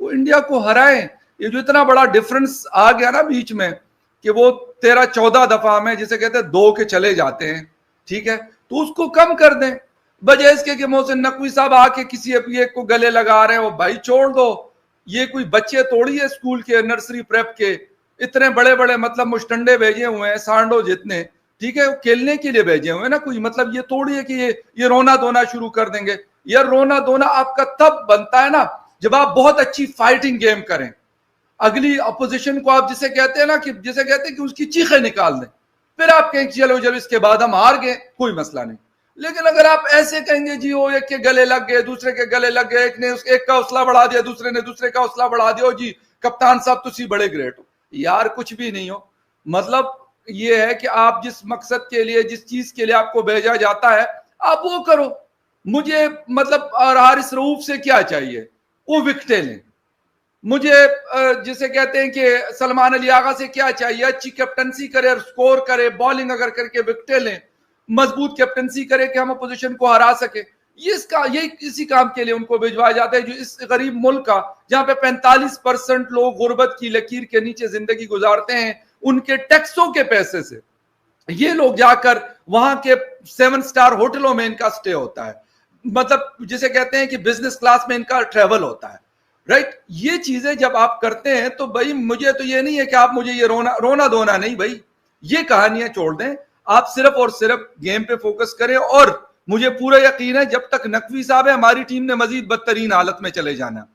वो इंडिया को हराएं। ये जो इतना बड़ा डिफरेंस आ गया ना बीच में कि वो 13-14 दफा में जिसे कहते हैं 2 के चले जाते हैं, ठीक है, तो उसको कम कर दें। बजाय इसके कि मोहसिन नकवी साहब आके किसी एक को गले लगा रहे हो, भाई छोड़ दो, ये कोई बच्चे थोड़ी है स्कूल के, नर्सरी प्रेप के, इतने बड़े बड़े मतलब मुस्टंडे भेजे हुए हैं सांडो जितने, ठीक है, खेलने के लिए भेजे हुए हैं ना, कोई मतलब ये थोड़ी है कि ये रोना धोना शुरू कर देंगे। यार रोना धोना आपका तब बनता है ना जब आप बहुत अच्छी फाइटिंग गेम करें, अगली अपोजिशन को आप जिसे कहते हैं ना कि जिसे कहते हैं कि उसकी चीखें निकाल दें, फिर आप कहें चलो जब इसके बाद हम हार गए कोई मसला नहीं। लेकिन अगर आप ऐसे कहेंगे जी वो एक के गले लग गए, दूसरे के गले लग गए, एक ने एक का हौसला बढ़ा दिया, दूसरे ने दूसरे का हौसला बढ़ा दिया, जी कप्तान साहब तुसी बड़े ग्रेट हो, यार कुछ भी नहीं हो। मतलब ये है कि आप जिस मकसद के लिए, जिस चीज के लिए आपको भेजा जाता है आप वो करो। मुझे मतलब और हारिस रऊफ से क्या चाहिए, वो विकेटें लें। मुझे जिसे कहते हैं कि सलमान अली आगा से क्या चाहिए, अच्छी कैप्टनसी करे, स्कोर करे, बॉलिंग अगर करके विकेटें लें, मजबूत कैप्टनसी करे कि हम अपोजिशन को हरा सके। ये इसी काम के लिए उनको भिजवाया जाता है, जो इस गरीब मुल्क का जहां पे 45% लोग गुर्बत की लकीर के नीचे जिंदगी गुजारते हैं, उनके टैक्सों के पैसे से ये लोग जाकर वहां के 7 स्टार होटलों में इनका स्टे होता है, मतलब जिसे कहते हैं कि बिजनेस क्लास में इनका ट्रेवल होता है, राइट। ये चीजें जब आप करते हैं तो भाई मुझे तो ये नहीं है कि आप मुझे ये रोना धोना नहीं, भाई ये कहानियां छोड़ दें, आप सिर्फ और सिर्फ गेम पे फोकस करें। और मुझे पूरा यकीन है जब तक नकवी साहब है हमारी टीम ने मजीद बदतरीन हालत में चले जाना।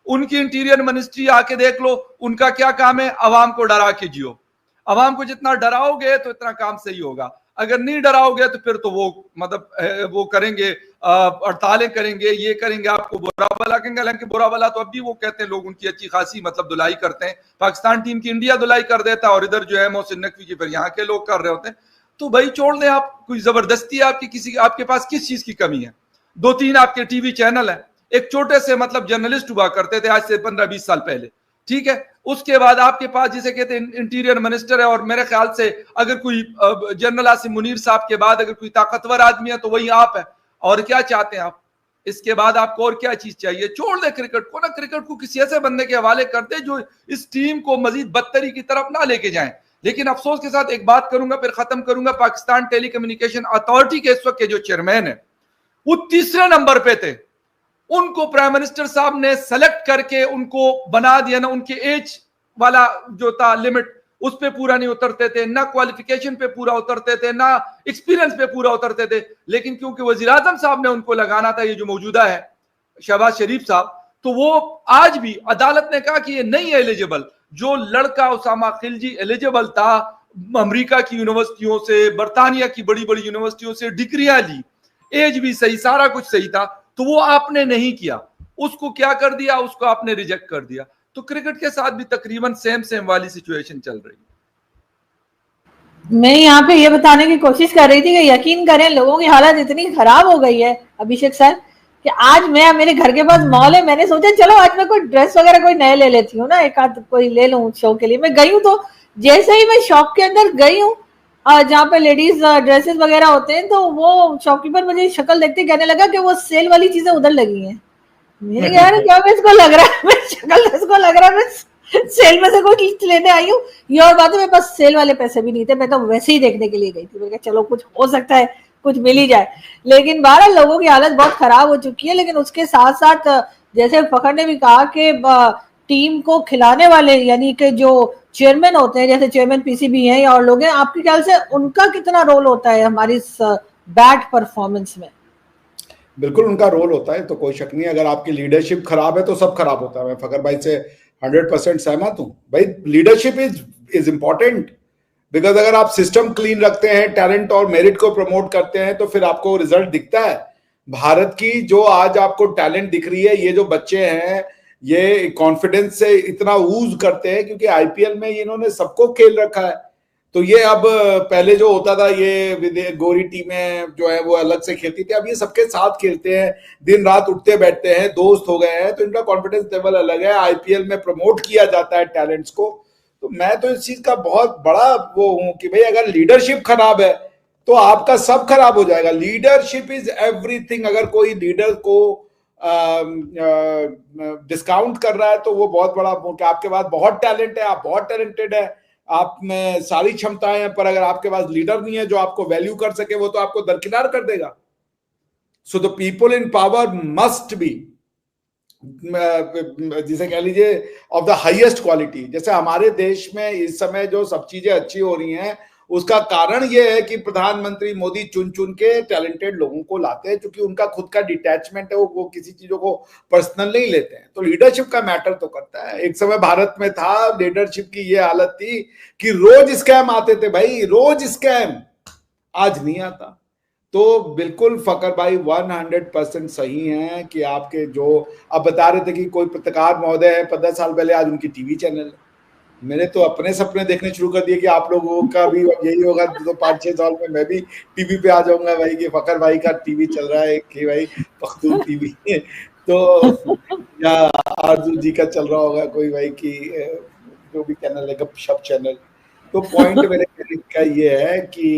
उनकी इंटीरियर मिनिस्ट्री आके देख लो, उनका क्या काम है, अवाम को डरा के जियो। अवाम को जितना डराओगे तो इतना काम सही होगा, अगर नहीं डराओगे तो फिर तो वो मतलब वो करेंगे, हड़तालें करेंगे, ये करेंगे, आपको बुरा भला कहेंगे। हालांकि बुरा भला तो अब भी वो कहते हैं लोग उनकी अच्छी खासी मतलब धुलाई करते हैं, पाकिस्तान टीम की इंडिया धुलाई कर देता है और इधर जो है मोहसिन नकवी की फिर यहाँ के लोग कर रहे होते हैं। तो भाई छोड़ दें, आप कोई जबरदस्ती है आपकी, किसी आपके पास किस चीज की कमी है? 2-3 आपके टीवी चैनल है, एक छोटे से मतलब जर्नलिस्ट हुआ करते थे आज से 15-20 साल पहले, ठीक है, उसके बाद आपके पास जिसे कहते हैं इंटीरियर मिनिस्टर है, और मेरे ख्याल से अगर कोई जनरल आसिम मुनीर साहब के बाद अगर कोई ताकतवर आदमी है तो वही आप है। और क्या चाहते हैं आप इसके बाद? आपको और क्या चीज चाहिए? छोड़ दे क्रिकेट को ना, क्रिकेट को किसी ऐसे बंदे के हवाले कर दे जो इस टीम को मजीद बदतरी की तरफ ना लेके जाए। लेकिन अफसोस के साथ एक बात करूंगा फिर खत्म करूंगा, पाकिस्तान टेलीकम्युनिकेशन अथॉरिटी के इस वक्त के जो चेयरमैन है वो 3रे नंबर पे थे, उनको प्राइम मिनिस्टर साहब ने सेलेक्ट करके उनको बना दिया ना, उनके एज वाला जो था लिमिट उस पे पूरा नहीं उतरते थे, ना क्वालिफिकेशन पे पूरा उतरते थे, ना एक्सपीरियंस पे पूरा उतरते थे। लेकिन क्योंकि वजीर आजम साहब ने उनको लगाना था, ये जो मौजूदा है शहबाज शरीफ साहब, तो वो आज भी अदालत ने कहा कि ये नहीं एलिजिबल। जो लड़का उसामा खिलजी एलिजिबल था, अमेरिका की यूनिवर्सिटियों से, बरतानिया की बड़ी बड़ी यूनिवर्सिटियों से डिग्रियां ली, एज भी सही, सारा कुछ सही था, तो वो आपने नहीं किया, उसको क्या कर दिया, उसको आपने रिजेक्ट कर दिया। तो क्रिकेट के साथ भी तकरीबन सेम वाली सिचुएशन चल रही है। मैं यहाँ पे ये बताने की कोशिश कर रही थी कि यकीन करें लोगों की हालत इतनी खराब हो गई है अभिषेक सर कि आज मैं, मेरे घर के पास मॉल है, मैंने सोचा चलो आज मैं कोई ड्रेस वगैरह कोई नए ले लेती हूँ ना, एक आध कोई ले लूँ शो के लिए। मैं गई हूँ तो जैसे ही मैं शॉप के अंदर गई हूँ जहाँ पे लेडीज ड्रेसेस वगैरह होते हैं, तो वो शॉपकीपर मुझे शक्ल देखते कहने लगा कि वो सेल वाली चीजें उधर लगी हैं। मेरे यार क्या मैं इसको लग रहा है, मैं शक्ल इसको लग रहा है मैं सेल में से कोई चीज लेने आई हूँ। ये और बात है मेरे पास सेल वाले पैसे भी नहीं थे, मैं तो वैसे ही देखने के लिए गई थी, मैंने कहा चलो कुछ हो सकता है, कुछ मिल ही जाए। लेकिन 12 लोगों की हालत बहुत खराब हो चुकी है। लेकिन उसके साथ साथ जैसे फखर ने भी कहा कि टीम को खिलाने वाले यानी कि जो चेयरमैन होते हैं, जैसे चेयरमैन पीसीबी हैं या और लोग हैं, आपके ख्याल से उनका कितना रोल होता है हमारी इस बैट परफॉर्मेंस में? बिल्कुल उनका रोल होता है, तो कोई शक नहीं। अगर आपकी लीडरशिप खराब है तो सब खराब होता है। मैं फकर भाई से 100% सहमत हूं भाई। लीडरशिप इज इंपॉर्टेंट, बिकॉज अगर आप सिस्टम क्लीन रखते हैं, टैलेंट और मेरिट को प्रमोट करते हैं, तो फिर आपको रिजल्ट दिखता है। भारत की जो आज आपको टैलेंट दिख रही है, ये जो बच्चे हैं ये कॉन्फिडेंस से इतना ऊज करते हैं क्योंकि आईपीएल में इन्होंने सबको खेल रखा है। तो ये अब पहले जो होता था, ये गोरी टीमें जो है वो अलग से खेलती थी, अब ये सबके साथ खेलते हैं, दिन रात उठते बैठते हैं, दोस्त हो गए हैं, तो इनका कॉन्फिडेंस लेवल अलग है। आईपीएल में प्रमोट किया जाता है टैलेंट्स को। तो मैं तो इस चीज का बहुत बड़ा वो हूं कि भाई अगर लीडरशिप खराब है तो आपका सब खराब हो जाएगा। Leadership is everything. अगर कोई लीडर को डिस्काउंट कर रहा है तो वो बहुत बड़ा, आपके पास बहुत टैलेंट है, आप बहुत टैलेंटेड है, आप में सारी क्षमताएं हैं, पर अगर आपके पास लीडर नहीं है जो आपको वैल्यू कर सके, वो तो आपको दरकिनार कर देगा। So the people in power must be, जिसे कह लीजिए ऑफ द हाईएस्ट क्वालिटी। जैसे हमारे देश में इस समय जो सब चीजें अच्छी हो रही हैं, उसका कारण यह है कि प्रधानमंत्री मोदी चुन चुन के टैलेंटेड लोगों को लाते हैं, क्योंकि उनका खुद का डिटैचमेंट है, वो किसी चीजों को पर्सनल नहीं लेते हैं। तो लीडरशिप का मैटर तो करता है। एक समय भारत में था, लीडरशिप की ये हालत थी कि रोज स्कैम आते थे भाई, रोज स्कैम, आज नहीं आता। तो बिल्कुल फकर भाई 100% सही है कि आपके जो अब बता रहे थे कि कोई पत्रकार महोदय है 15 साल पहले, आज उनकी टीवी चैनल है। मैंने तो अपने सपने देखने शुरू कर दिए कि आप लोगों का भी यही होगा, तो 5-6 साल में मैं भी टीवी पे आ जाऊंगा भाई, कि फकर भाई का टीवी चल रहा है, कि भाई पख्तून टीवी तो या आरजू जी का चल रहा होगा कोई भाई की जो भी चैनल है, गपशप चैनल। तो पॉइंट मेरे कहने का ये है कि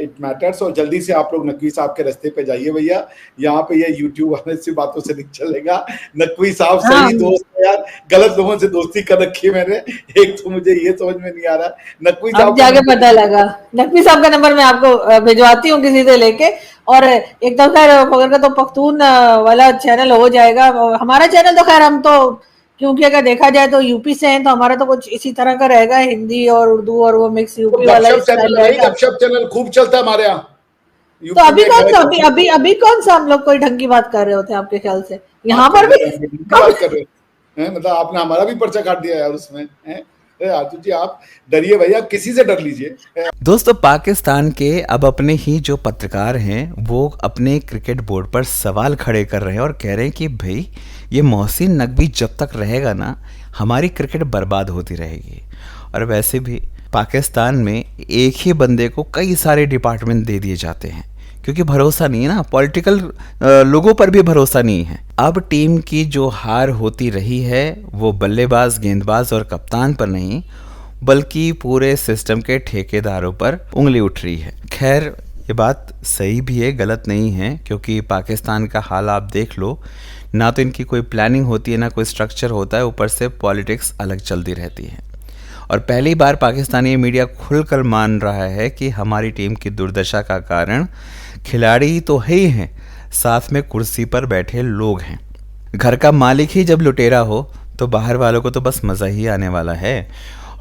इट मैटर्स। और जल्दी से आप लोग नकवी साहब के रास्ते पे जाइए भैया, यहाँ पे ये यूट्यूब वाले से बातों से नहीं चलेगा। नकवी साहब सही दोस्त है यार, गलत लोगों से दोस्ती कर रखी है मैंने, एक तो मुझे ये समझ में नहीं आ रहा। नकवी साहब जाके पता लगा, नकवी साहब का नंबर मैं आपको भिजवाती हूँ किसी से लेके। और एकदम खैर फकर का तो पख्तून वाला चैनल हो जाएगा। हमारा चैनल तो खैर हम तो, क्योंकि अगर देखा जाए तो यूपी से हैं, तो हमारा तो कुछ इसी तरह का रहेगा, हिंदी और उर्दू और वो मिक्स यूपी वाला गपशप चैनल खूब चलता है हमारे यहाँ। तो अभी कौन सा अभी कौन सा हम लोग कोई ढंग की बात कर रहे होते हैं आपके ख्याल से? यहाँ पर भी बात कर रहे हैं, मतलब आपने हमारा भी पर्चा काट दिया यार उसमें। आजू जी आप डरिए भैया, किसी से डर लीजिए। दोस्तों, पाकिस्तान के अब अपने ही जो पत्रकार हैं वो अपने क्रिकेट बोर्ड पर सवाल खड़े कर रहे हैं और कह रहे हैं कि भाई ये मोहसिन नकवी जब तक रहेगा ना, हमारी क्रिकेट बर्बाद होती रहेगी। और वैसे भी पाकिस्तान में एक ही बंदे को कई सारे डिपार्टमेंट दे दिए जाते हैं, क्योंकि भरोसा नहीं है ना, पॉलिटिकल लोगों पर भी भरोसा नहीं है। अब टीम की जो हार होती रही है वो बल्लेबाज, गेंदबाज और कप्तान पर नहीं, बल्कि पूरे सिस्टम के ठेकेदारों पर उंगली उठ रही है। खैर, ये बात सही भी है, गलत नहीं है, क्योंकि पाकिस्तान का हाल आप देख लो, ना तो इनकी कोई प्लानिंग होती है, ना कोई स्ट्रक्चर होता है, ऊपर से पॉलिटिक्स अलग चलती रहती है। और पहली बार पाकिस्तानी मीडिया खुलकर मान रहा है कि हमारी टीम की दुर्दशा का कारण खिलाड़ी तो है ही हैं, साथ में कुर्सी पर बैठे लोग हैं। घर का मालिक ही जब लुटेरा हो तो बाहर वालों को तो बस मज़ा ही आने वाला है।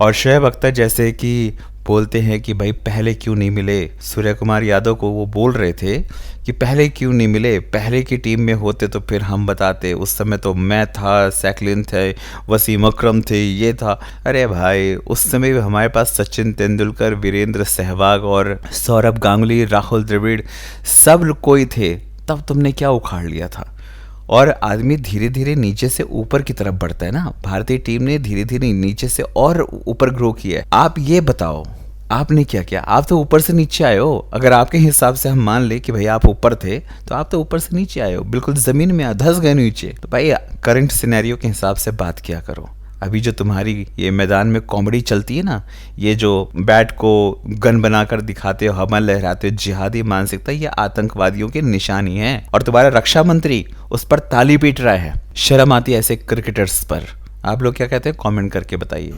और शोएब अख्तर जैसे कि बोलते हैं कि भाई पहले क्यों नहीं मिले, सूर्य कुमार यादव को वो बोल रहे थे कि पहले क्यों नहीं मिले, पहले की टीम में होते तो फिर हम बताते, उस समय तो मैं था, सैकलिन थे, वसीम अकरम थे, ये था। अरे भाई, उस समय भी हमारे पास सचिन तेंदुलकर, वीरेंद्र सहवाग और सौरभ गांगुली, राहुल द्रविड़ सब कोई थे, तब तुमने क्या उखाड़ लिया था। और आदमी धीरे धीरे नीचे से ऊपर की तरफ बढ़ता है ना, भारतीय टीम ने धीरे धीरे नीचे से और ऊपर ग्रो किया है। आप ये बताओ आपने क्या किया? आप तो ऊपर से नीचे आए हो। अगर आपके हिसाब से हम मान ले कि भाई आप ऊपर थे, तो आप तो ऊपर से नीचे आए हो, बिल्कुल जमीन में धंस गए नीचे। तो भाई करंट सिनेरियो के हिसाब से बात किया करो। अभी जो तुम्हारी ये मैदान में कॉमेडी चलती है ना, ये जो बैट को गन बनाकर दिखाते हो, हमल लहराते हो, जिहादी मानसिकता, ये आतंकवादियों की निशानी है। और तुम्हारा रक्षा मंत्री उस पर ताली पीट रहा है। शर्म आती है ऐसे क्रिकेटर्स पर। आप लोग क्या कहते हैं? कमेंट करके बताइए।